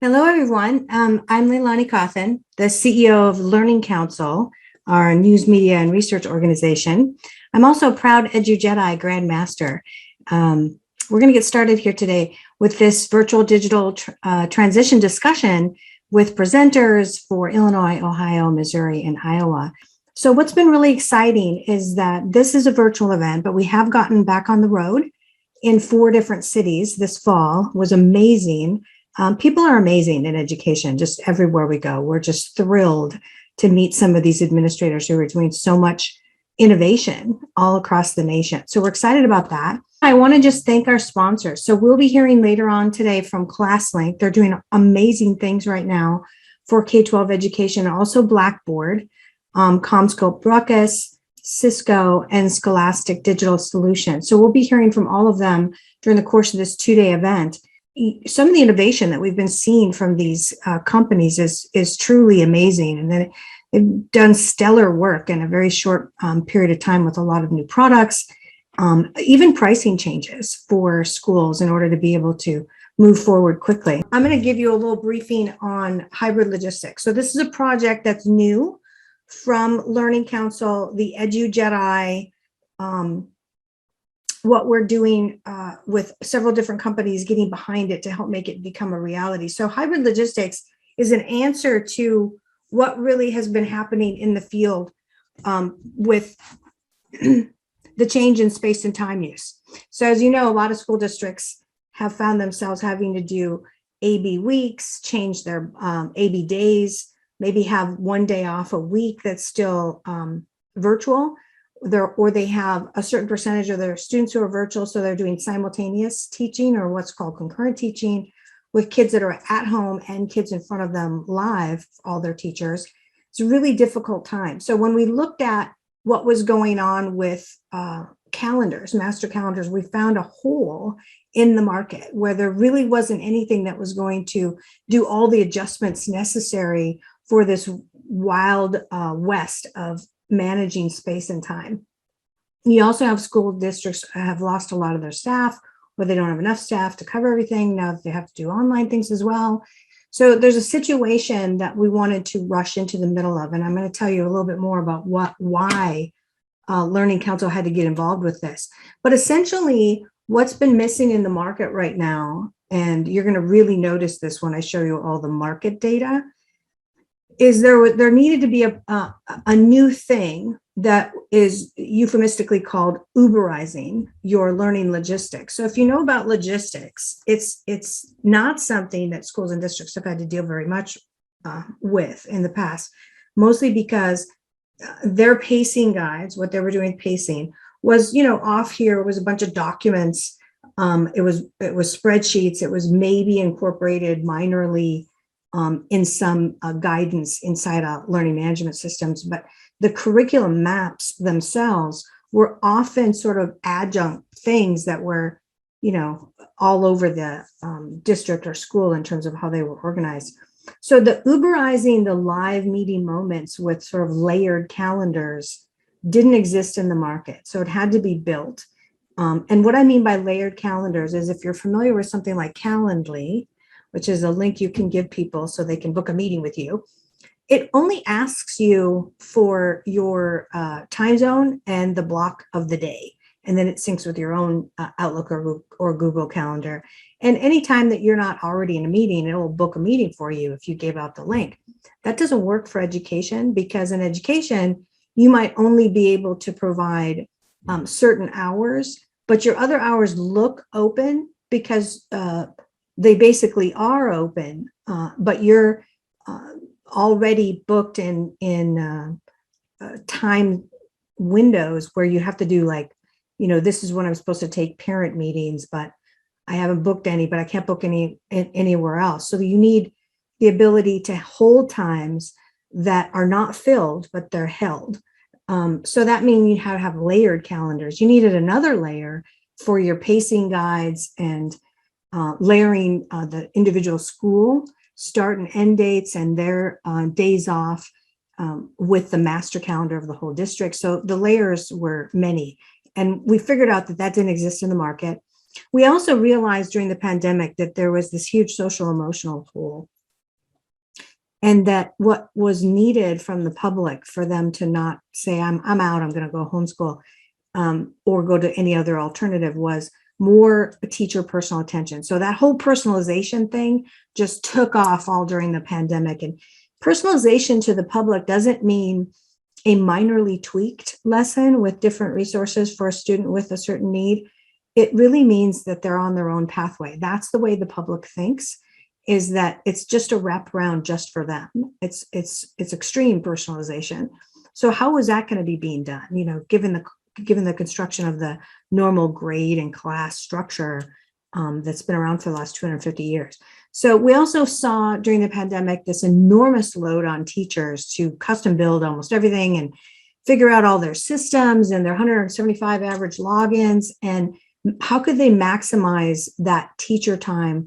Hello, everyone. I'm LeiLani Cauthen, the CEO of Learning Counsel, our news media and research organization. I'm also a proud EduJedi Grandmaster. We're going to get started here today with this virtual digital transition discussion with presenters for Illinois, Ohio, Missouri, and Iowa. So what's been really exciting is that this is a virtual event, but we have gotten back on the road in 4 different cities this fall. It was amazing. People are amazing in education, just everywhere we go. We're just thrilled to meet some of these administrators who are doing so much innovation all across the nation. So we're excited about that. I want to just thank our sponsors. So we'll be hearing later on today from ClassLink. They're doing amazing things right now for K-12 education, also Blackboard, CommScope Ruckus, Cisco, and Scholastic Digital Solutions. So we'll be hearing from all of them during the course of this 2-day event. Some of the innovation that we've been seeing from these companies is truly amazing. And then they've done stellar work in a very short period of time with a lot of new products, even pricing changes for schools in order to be able to move forward quickly. I'm going to give you a little briefing on hybrid logistics. So this is a project that's new from Learning Counsel, the EduJedi, what we're doing with several different companies getting behind it to help make it become a reality. So hybrid logistics is an answer to what really has been happening in the field with the change in space and time use. So as you know, a lot of school districts have found themselves having to do AB weeks, change their AB days, maybe have one day off a week that's still virtual. Or they have a certain percentage of their students who are virtual, so they're doing simultaneous teaching or what's called concurrent teaching with kids that are at home and kids in front of them live, all their teachers. It's a really difficult time. So when we looked at what was going on with calendars, master calendars, we found a hole in the market where there really wasn't anything that was going to do all the adjustments necessary for this wild west of managing space and time. You also have school districts have lost a lot of their staff, or they don't have enough staff to cover everything. Now they have to do online things as well. So there's a situation that we wanted to rush into the middle of, and I'm going to tell you a little bit more about why Learning Counsel had to get involved with this. But essentially, what's been missing in the market right now, and you're going to really notice this when I show you all the market data, is there needed to be a new thing that is euphemistically called Uberizing your learning logistics. So if you know about logistics, it's not something that schools and districts have had to deal very much with in the past, mostly because their pacing guides, what they were doing pacing was, off here was a bunch of documents. It was spreadsheets. It was maybe incorporated minorly in some guidance inside learning management systems, but the curriculum maps themselves were often sort of adjunct things that were, all over the district or school in terms of how they were organized. So the Uberizing the live meeting moments with sort of layered calendars didn't exist in the market. So it had to be built. And what I mean by layered calendars is if you're familiar with something like Calendly, which is a link you can give people so they can book a meeting with you, it only asks you for your time zone and the block of the day. And then it syncs with your own Outlook or Google Calendar. And anytime that you're not already in a meeting, it will book a meeting for you if you gave out the link. That doesn't work for education, because in education, you might only be able to provide certain hours, but your other hours look open because they basically are open, but you're already booked in time windows where you have to do this is when I'm supposed to take parent meetings, but I haven't booked any, but I can't book any anywhere else. So you need the ability to hold times that are not filled, but they're held. So that means you have layered calendars. You needed another layer for your pacing guides and layering the individual school start and end dates and their days off with the master calendar of the whole district. So the layers were many. And we figured out that didn't exist in the market. We also realized during the pandemic that there was this huge social emotional hole, and that what was needed from the public for them to not say, I'm out, I'm going to go homeschool, or go to any other alternative, was more teacher personal attention. So that whole personalization thing just took off all during the pandemic. And personalization to the public doesn't mean a minorly tweaked lesson with different resources for a student with a certain need. It really means that they're on their own pathway. That's the way the public thinks, is that it's just a wraparound just for them. It's extreme personalization. So how is that going to be being done? You know, given the construction of the normal grade and class structure that's been around for the last 250 years. So we also saw during the pandemic this enormous load on teachers to custom build almost everything and figure out all their systems and their 175 average logins, and how could they maximize that teacher time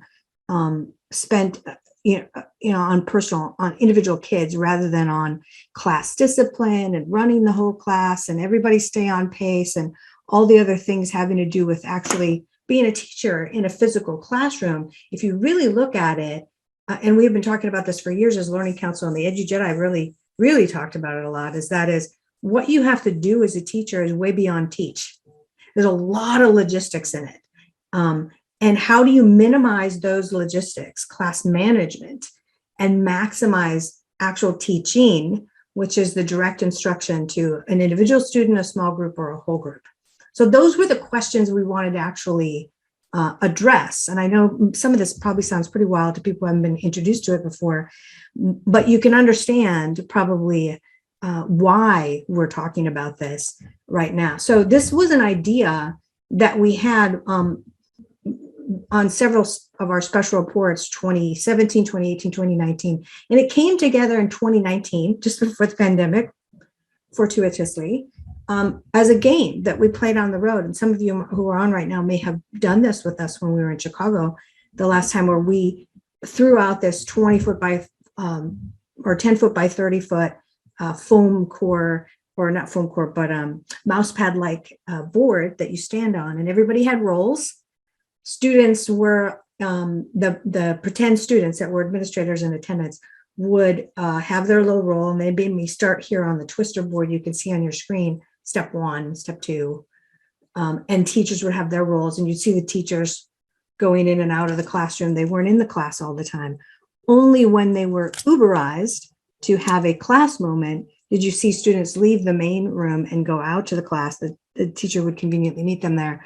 spent on individual kids rather than on class discipline and running the whole class and everybody stay on pace and all the other things having to do with actually being a teacher in a physical classroom. If you really look at it, and we've been talking about this for years as Learning Council, and the EduJedi really talked about it a lot, is what you have to do as a teacher is way beyond teach. There's a lot of logistics in it. And how do you minimize those logistics, class management, and maximize actual teaching, which is the direct instruction to an individual student, a small group, or a whole group? So those were the questions we wanted to actually address. And I know some of this probably sounds pretty wild to people who haven't been introduced to it before, but you can understand probably why we're talking about this right now. So this was an idea that we had on several of our special reports, 2017, 2018, 2019, and it came together in 2019, just before the pandemic, fortuitously, as a game that we played on the road. And some of you who are on right now may have done this with us when we were in Chicago the last time, where we threw out this 20-foot by or 10-foot by 30-foot foam core, or not foam core, but mouse pad like board that you stand on, and everybody had roles. Students were the pretend students that were administrators in attendance would have their little role, and they made me start here on the twister board you can see on your screen, step 1, step 2, and teachers would have their roles, and you'd see the teachers going in and out of the classroom. They weren't in the class all the time. Only when they were Uberized to have a class moment did you see students leave the main room and go out to the class. The teacher would conveniently meet them there.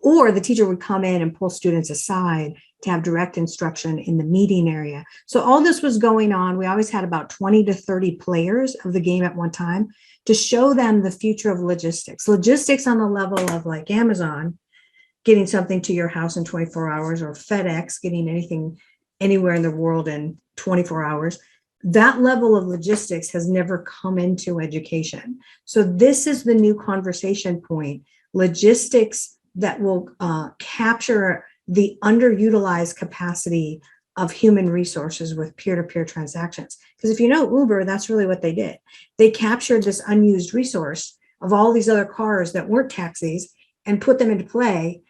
Or the teacher would come in and pull students aside to have direct instruction in the meeting area. So all this was going on. We always had about 20 to 30 players of the game at one time to show them the future of logistics. Logistics on the level of like Amazon, getting something to your house in 24 hours, or FedEx, getting anything anywhere in the world in 24 hours. That level of logistics has never come into education. So this is the new conversation point. Logistics that will capture the underutilized capacity of human resources with peer-to-peer transactions. Because if you know Uber, that's really what they did. They captured this unused resource of all these other cars that weren't taxis and put them into play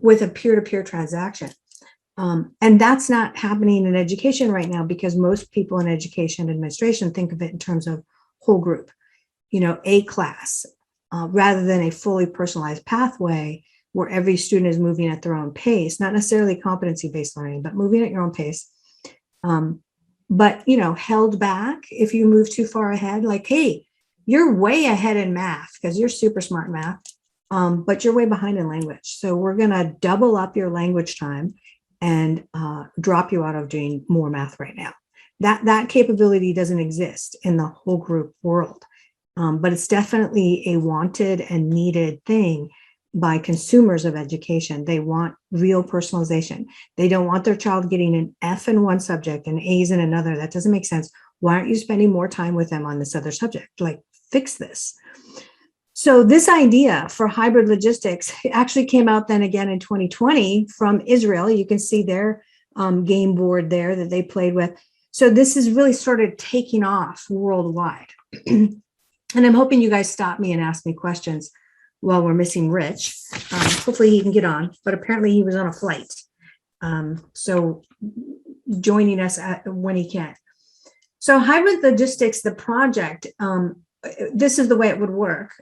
with a peer-to-peer transaction. And that's not happening in education right now, because most people in education administration think of it in terms of whole group, a class, rather than a fully personalized pathway where every student is moving at their own pace, not necessarily competency-based learning, but moving at your own pace. But, held back if you move too far ahead, like, hey, you're way ahead in math because you're super smart in math, but you're way behind in language. So we're going to double up your language time and drop you out of doing more math right now. That capability doesn't exist in the whole group world, but it's definitely a wanted and needed thing by consumers of education. They want real personalization. They don't want their child getting an F in one subject and A's in another. That doesn't make sense. Why aren't you spending more time with them on this other subject? Like, fix this. So this idea for hybrid logistics actually came out then again in 2020 from Israel. You can see their game board there that they played with. So this has really started taking off worldwide. And I'm hoping you guys stop me and ask me questions while we're missing Rich. Hopefully he can get on, but apparently he was on a flight. So joining us when he can. So hybrid logistics, the project, this is the way it would work.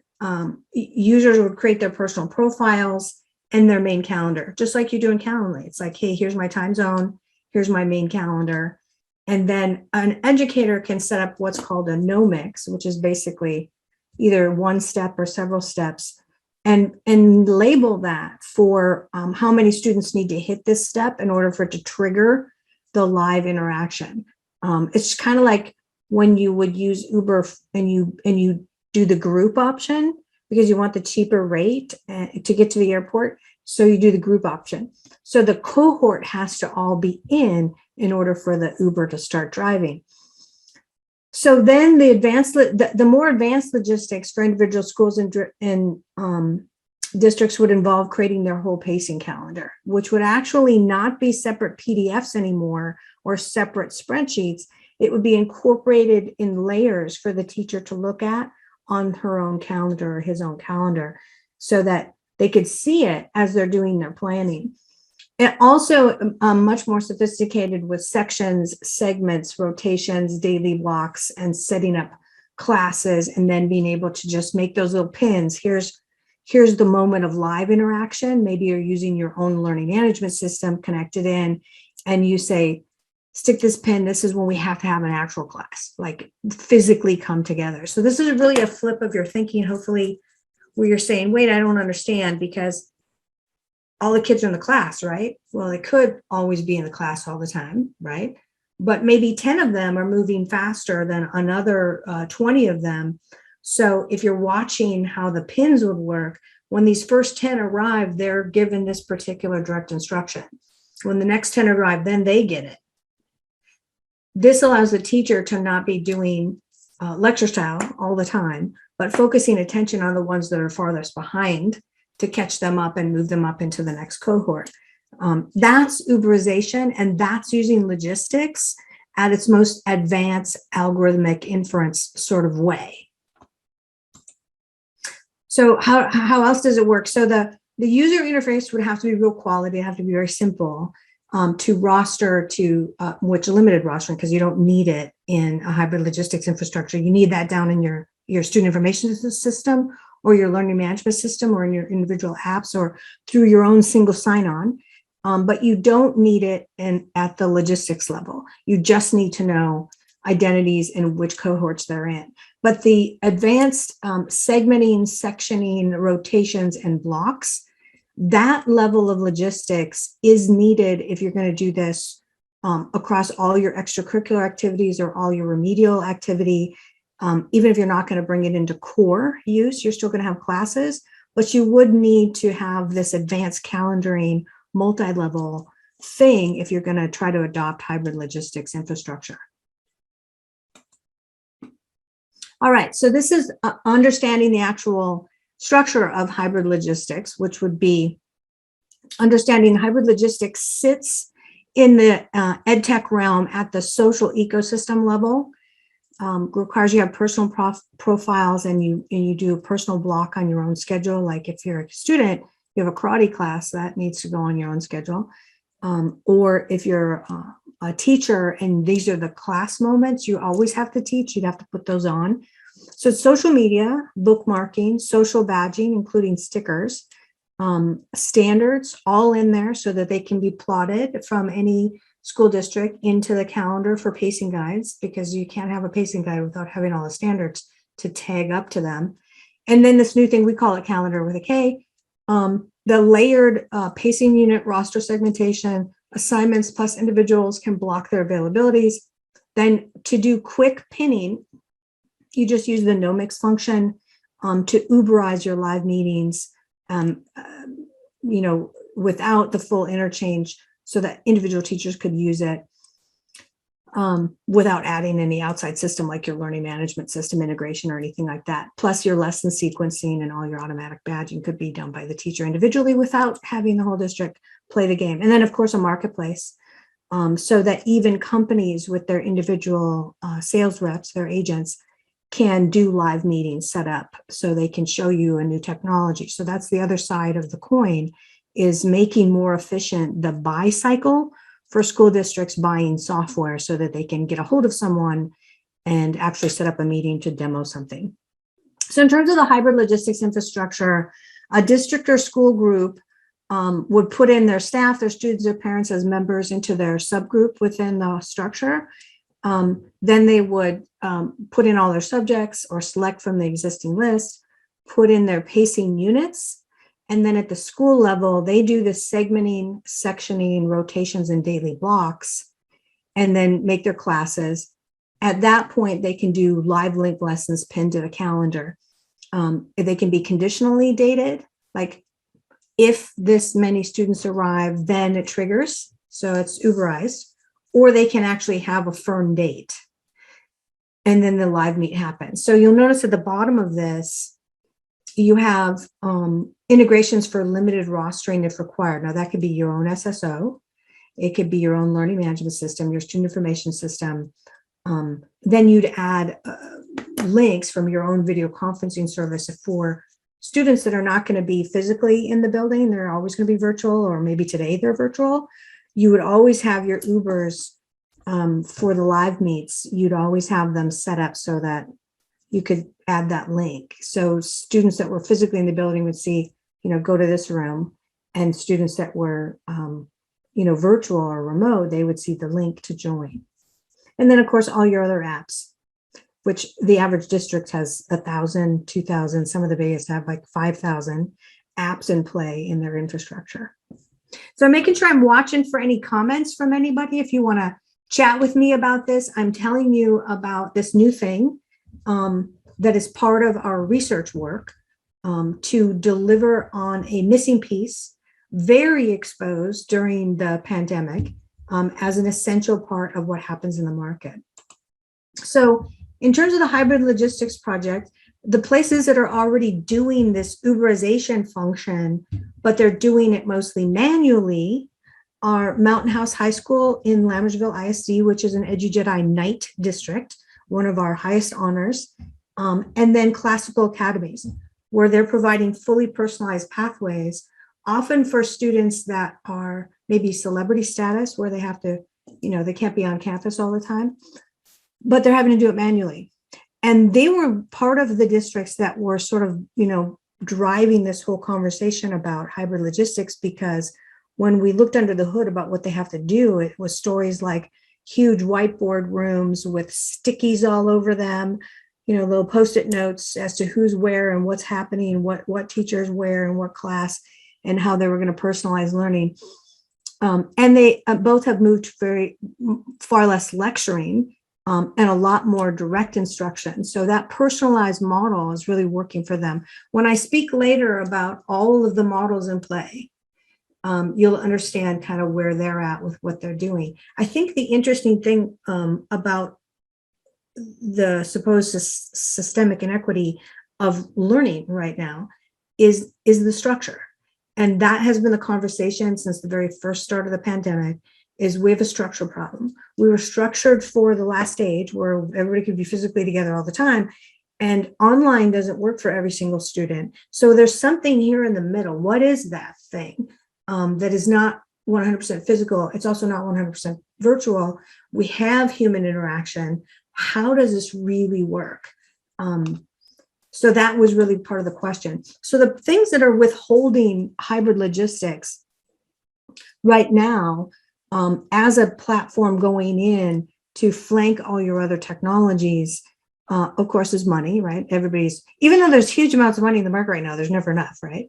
Users would create their personal profiles and their main calendar, just like you do in Calendly. It's like, hey, here's my time zone, here's my main calendar. And then an educator can set up what's called a no mix, which is basically either one step or several steps, and label that for how many students need to hit this step in order for it to trigger the live interaction. It's kind of like when you would use Uber and you do the group option because you want the cheaper rate to get to the airport. So you do the group option. So the cohort has to all be in order for the Uber to start driving. So then the more advanced logistics for individual schools and districts would involve creating their whole pacing calendar, which would actually not be separate PDFs anymore or separate spreadsheets. It would be incorporated in layers for the teacher to look at on her own calendar or his own calendar so that they could see it as they're doing their planning. And also much more sophisticated with sections, segments, rotations, daily blocks, and setting up classes, and then being able to just make those little pins. Here's the moment of live interaction. Maybe you're using your own learning management system connected in, and you say, stick this pin. This is when we have to have an actual class, like physically come together. So this is really a flip of your thinking, hopefully, where you're saying, wait, I don't understand, because all the kids are in the class, right? Well, they could always be in the class all the time, right? But maybe 10 of them are moving faster than another 20 of them. So if you're watching how the pins would work, when these first 10 arrive, they're given this particular direct instruction. When the next 10 arrive, then they get it. This allows the teacher to not be doing lecture style all the time, but focusing attention on the ones that are farthest behind to catch them up and move them up into the next cohort. That's Uberization, and that's using logistics at its most advanced algorithmic inference sort of way. So how else does it work? So the user interface would have to be real quality, have to be very simple to roster to which limited rostering, because you don't need it in a hybrid logistics infrastructure. You need that down in your student information system or your learning management system or in your individual apps or through your own single sign-on. But you don't need it at the logistics level. You just need to know identities and which cohorts they're in. But the advanced segmenting, sectioning, rotations, and blocks, that level of logistics is needed if you're going to do this across all your extracurricular activities or all your remedial activity. Even if you're not going to bring it into core use, you're still going to have classes, but you would need to have this advanced calendaring multi-level thing if you're going to try to adopt hybrid logistics infrastructure. All right, so this is understanding the actual structure of hybrid logistics, which would be understanding hybrid logistics sits in the EdTech realm at the social ecosystem level. Requires you have personal profiles and you do a personal block on your own schedule. Like if you're a student, you have a karate class that needs to go on your own schedule. Or if you're a teacher and these are the class moments you always have to teach, you'd have to put those on. So social media, bookmarking, social badging, including stickers, standards, all in there so that they can be plotted from any school district into the calendar for pacing guides, because you can't have a pacing guide without having all the standards to tag up to them. And then this new thing, we call it calendar with a K, the layered pacing unit roster segmentation, assignments plus individuals can block their availabilities. Then to do quick pinning, you just use the no mix function to Uberize your live meetings, without the full interchange, so that individual teachers could use it without adding any outside system like your learning management system integration or anything like that. Plus your lesson sequencing and all your automatic badging could be done by the teacher individually without having the whole district play the game. And then of course a marketplace, so that even companies with their individual sales reps, their agents, can do live meetings set up so they can show you a new technology. So that's the other side of the coin, is making more efficient the buy cycle for school districts buying software so that they can get a hold of someone and actually set up a meeting to demo something. So in terms of the hybrid logistics infrastructure, a district or school group would put in their staff, their students, their parents as members into their subgroup within the structure. Then they would put in all their subjects or select from the existing list, put in their pacing units. And then at the school level, they do the segmenting, sectioning, rotations, and daily blocks, and then make their classes. At that point, they can do live link lessons pinned to the calendar. They can be conditionally dated, like if this many students arrive, then it triggers. So it's Uberized. Or they can actually have a firm date. And then the live meet happens. So you'll notice at the bottom of this, you have integrations for limited rostering if required. Now that could be your own SSO. It could be your own learning management system, your student information system. Then you'd add links from your own video conferencing service for students that are not going to be physically in the building. They're always going to be virtual, or maybe today they're virtual. You would always have your Ubers for the live meets. You'd always have them set up so that you could add that link. So students that were physically in the building would see, go to this room, and students that were, virtual or remote, they would see the link to join. And then of course, all your other apps, which the average district has 1,000, 2,000, some of the biggest have like 5,000 apps in play in their infrastructure. So I'm making sure I'm watching for any comments from anybody. If you want to chat with me about this, I'm telling you about this new thing that is part of our research work to deliver on a missing piece, very exposed during the pandemic as an essential part of what happens in the market. So in terms of the hybrid logistics project, the places that are already doing this Uberization function, but they're doing it mostly manually, are Mountain House High School in Lambertville ISD, which is an EduJedi Knight district, one of our highest honors, and then classical academies, where they're providing fully personalized pathways, often for students that are maybe celebrity status, where they have to, they can't be on campus all the time, but they're having to do it manually. And they were part of the districts that were sort of, driving this whole conversation about hybrid logistics, because when we looked under the hood about what they have to do, it was stories like huge whiteboard rooms with stickies all over them, little Post-it notes as to who's where and what's happening, what teachers where and what class, and how they were going to personalize learning. And they both have moved far less lecturing and a lot more direct instruction. So that personalized model is really working for them. When I speak later about all of the models in play, you'll understand kind of where they're at with what they're doing. I think the interesting thing about the supposed systemic inequity of learning right now is the structure. And that has been the conversation since the very first start of the pandemic, is we have a structure problem. We were structured for the last stage where everybody could be physically together all the time, and online doesn't work for every single student. So there's something here in the middle. What is that thing that is not 100% physical? It's also not 100% virtual. We have human interaction. How does this really work? So that was really part of the question. So the things that are withholding hybrid logistics right now, as a platform going in to flank all your other technologies, of course, is money, right? Even though there's huge amounts of money in the market right now, there's never enough, right?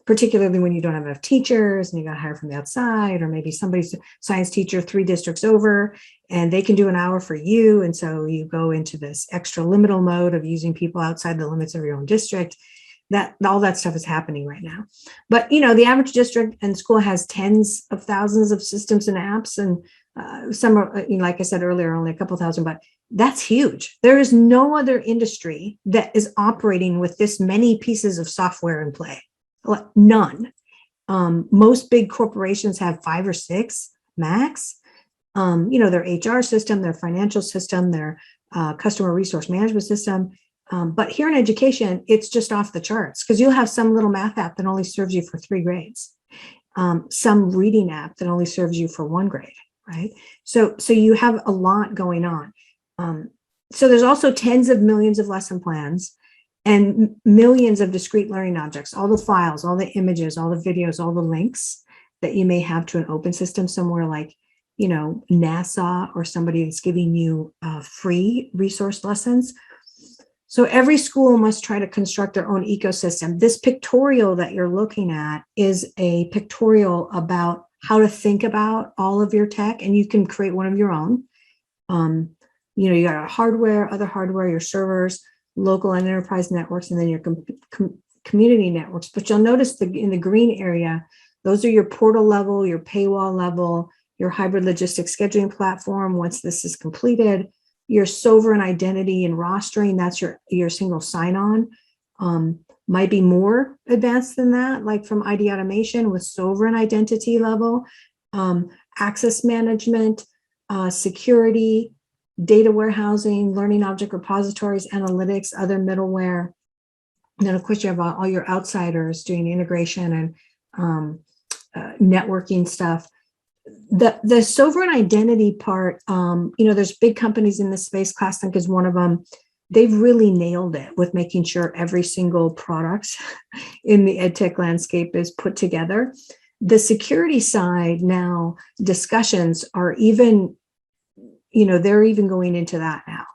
Particularly when you don't have enough teachers and you got to hire from the outside, or maybe somebody's a science teacher 3 districts over and they can do an hour for you. And so you go into this extra liminal mode of using people outside the limits of your own district. All that stuff is happening right now. But, the average district and school has tens of thousands of systems and apps, and some are, like I said earlier, only a couple thousand, but that's huge. There is no other industry that is operating with this many pieces of software in play. None. Most big corporations have 5 or 6 max. Their HR system, their financial system, their customer resource management system. But here in education, it's just off the charts because you'll have some little math app that only serves you for 3 grades, some reading app that only serves you for 1 grade, right? So you have a lot going on. So there's also tens of millions of lesson plans and millions of discrete learning objects, all the files, all the images, all the videos, all the links that you may have to an open system somewhere like, you know, NASA or somebody that's giving you free resource lessons. So every school must try to construct their own ecosystem. This pictorial that you're looking at is a pictorial about how to think about all of your tech, and you can create one of your own. You know, you got hardware, other hardware, your servers, local and enterprise networks, and then your community networks. But you'll notice in the green area, those are your portal level, your paywall level, your hybrid logistics scheduling platform once this is completed, your sovereign identity and rostering, that's your single sign-on. Might be more advanced than that, like from ID automation with sovereign identity level, access management, security, data warehousing, learning object repositories, analytics, other middleware. And then of course you have all your outsiders doing integration and networking stuff. The sovereign identity part, you know, there's big companies in this space. Cauthen is one of them. They've really nailed it with making sure every single product in the edtech landscape is put together. The security side now, discussions are even, you know, they're even going into that now.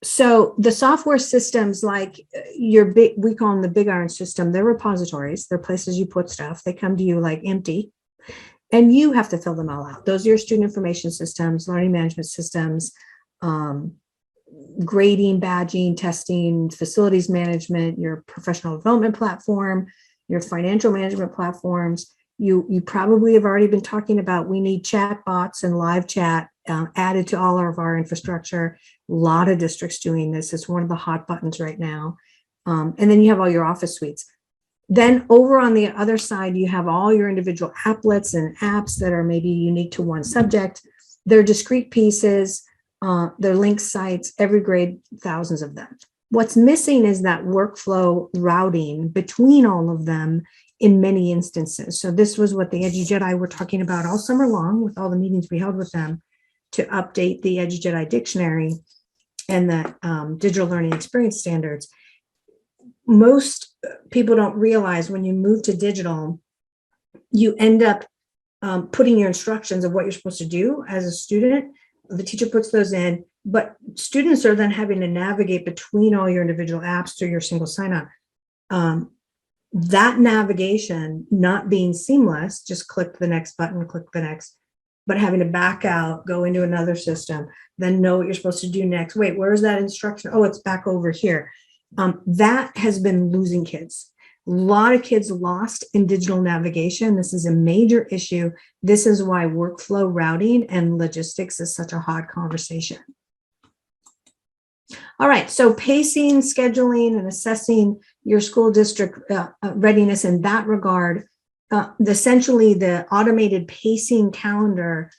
So the software systems like your big, we call them the big iron system, they're repositories, they're places you put stuff. They come to you like empty. And you have to fill them all out. Those are your student information systems, learning management systems, grading, badging, testing, facilities management, your professional development platform, your financial management platforms. You probably have already been talking about, we need chat bots and live chat added to all of our infrastructure. A lot of districts doing this. It's one of the hot buttons right now. And then you have all your office suites. Then over on the other side, you have all your individual applets and apps that are maybe unique to one subject. They're discrete pieces, they're linked sites, every grade, thousands of them. What's missing is that workflow routing between all of them in many instances. So this was what the EduJedi were talking about all summer long with all the meetings we held with them to update the EduJedi dictionary and the digital learning experience standards. Most people don't realize when you move to digital, you end up putting your instructions of what you're supposed to do as a student. The teacher puts those in, but students are then having to navigate between all your individual apps through your single sign-on. That navigation not being seamless, just click the next button, click the next, but having to back out, go into another system, then know what you're supposed to do next. Wait, where's that instruction? Oh, it's back over here. That has been losing kids. A lot of kids lost in digital navigation. This is a major issue. This is why workflow routing and logistics is such a hot conversation. All right, so pacing, scheduling, and assessing your school district readiness in that regard, essentially the automated pacing calendar,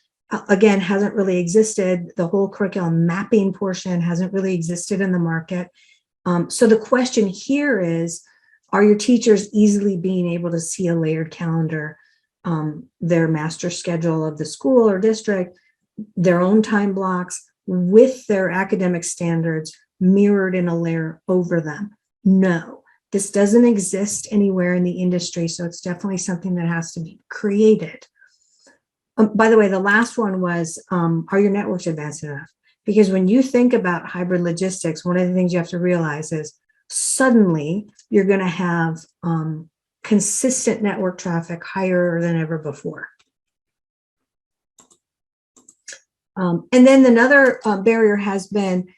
again, hasn't really existed. The whole curriculum mapping portion hasn't really existed in the market. So the question here is, are your teachers easily being able to see a layered calendar, their master schedule of the school or district, their own time blocks with their academic standards mirrored in a layer over them? No, this doesn't exist anywhere in the industry. So it's definitely something that has to be created. By the way, the last one was, are your networks advanced enough? Because when you think about hybrid logistics, one of the things you have to realize is suddenly you're going to have consistent network traffic higher than ever before. And then another barrier has been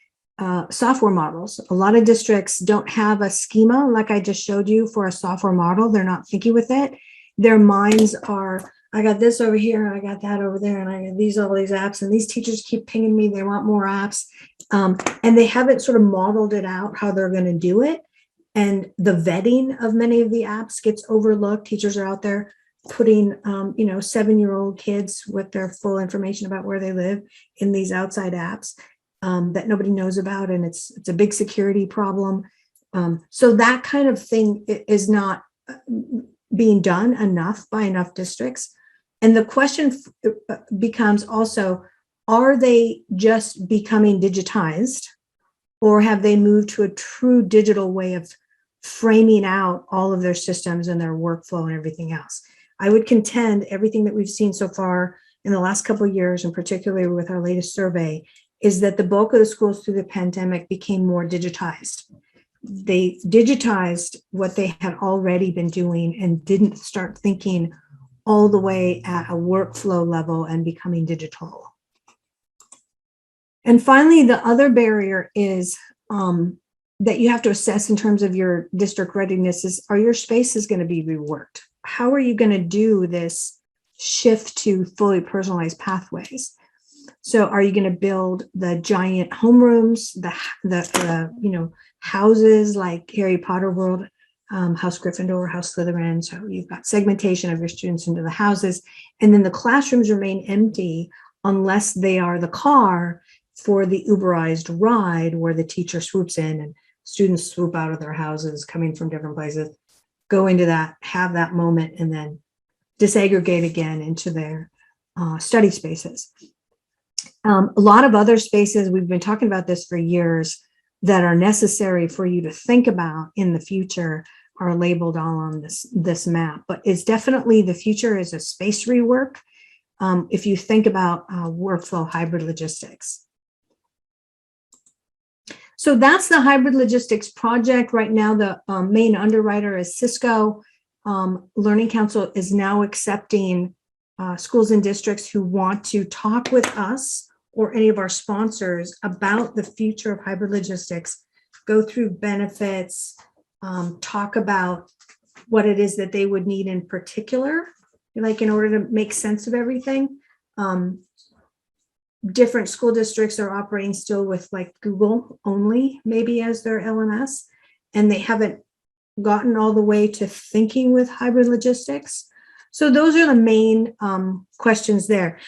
software models. A lot of districts don't have a schema like I just showed you for a software model. They're not thinking with it. Their minds are, I got this over here, and I got that over there, and I got all these apps, and these teachers keep pinging me. They want more apps. And they haven't sort of modeled it out how they're going to do it. And the vetting of many of the apps gets overlooked. Teachers are out there putting, 7-year-old kids with their full information about where they live in these outside apps. that nobody knows about, and it's a big security problem. So that kind of thing is not being done enough by enough districts. And the question becomes also, are they just becoming digitized, or have they moved to a true digital way of framing out all of their systems and their workflow and everything else? I would contend everything that we've seen so far in the last couple of years, and particularly with our latest survey, is that the bulk of the schools through the pandemic became more digitized. They digitized what they had already been doing and didn't start thinking all the way at a workflow level and becoming digital. And finally, the other barrier is that you have to assess in terms of your district readiness is, are your spaces going to be reworked? How are you going to do this shift to fully personalized pathways? So are you going to build the giant homerooms, the houses like Harry Potter World, House Gryffindor, House Slytherin? So you've got segmentation of your students into the houses, and then the classrooms remain empty unless they are the car for the Uberized ride where the teacher swoops in and students swoop out of their houses coming from different places, go into that, have that moment, and then disaggregate again into their study spaces. A lot of other spaces, we've been talking about this for years, that are necessary for you to think about in the future are labeled all on this map. But it's definitely, the future is a space rework if you think about workflow hybrid logistics. So that's the hybrid logistics project. Right now, the main underwriter is Cisco. Learning Council is now accepting schools and districts who want to talk with us or any of our sponsors about the future of hybrid logistics, go through benefits, talk about what it is that they would need in particular, like in order to make sense of everything. Different school districts are operating still with like Google only, maybe as their LMS, and they haven't gotten all the way to thinking with hybrid logistics. So those are the main questions there.